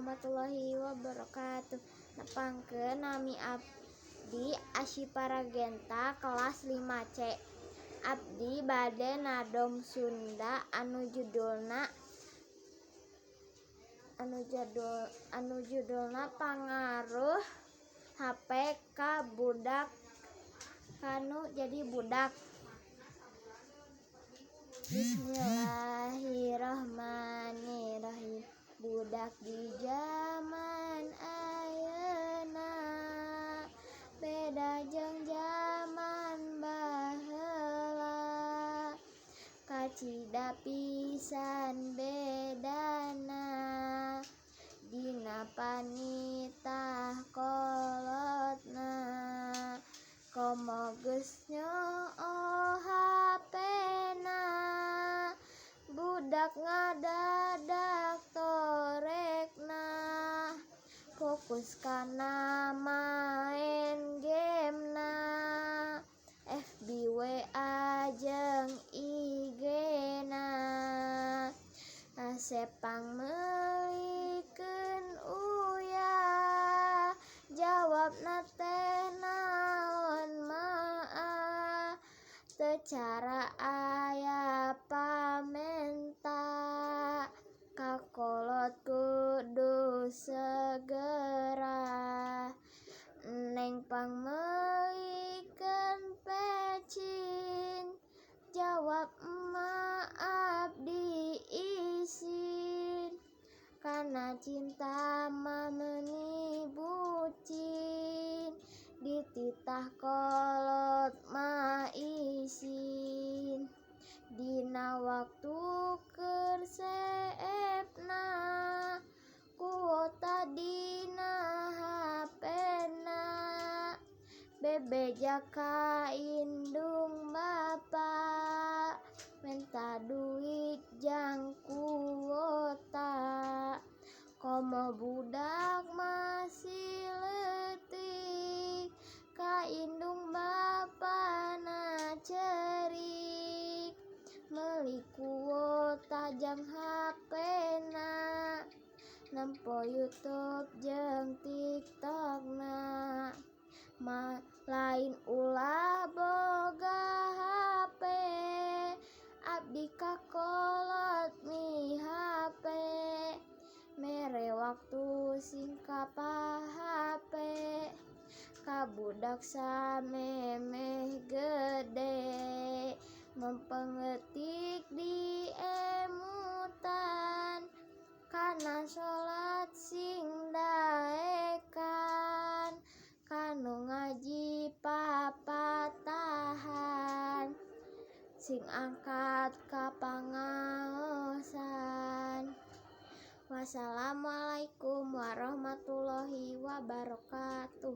warahmatullahi wabarakatuh. Nepangkeun nami abdi Asyiparagenta kelas 5C. Abdi bade nadom Sunda anu judulna Pangaruh HP ka budak kanu jadi budak. Bismillahirrahmanirrahim. Budak di zaman ayeuna beda jeung zaman baheula, kacida pisan bedana dina panitah kolotna. Komo geus nyoo HP-na, budak ngadadak torekna, fokus kana maen gamena, FB WA jeung IG-na. Sepang meulikeun uyah, jawabna teh naon maah, teu cara aya pamenta, kakolot kudu segera. Neng pang meulikeun pecin, jawab maaf diizin, kana cinta mah meuni bucin, dititah kolot mah izin. Dina waktu keur seepna, kuota dina HP-na, bebeja ka indung bapa, menta duit jang kuota. Komo budak masih leutik, ka indung bapana cerik, meuli kuota jang HP-na, nempo YouTube jeung TikTok-na. Lain ulah boga HP, abdi kakolot mi HP, mere waktu singka HP, ka budak samemeh gede, mempengetik di emutan, kana sholat sing daekan, kanu ngaji papatahan, sing angkat ka pangaosan. Wassalamualaikum warahmatullahi wabarakatuh.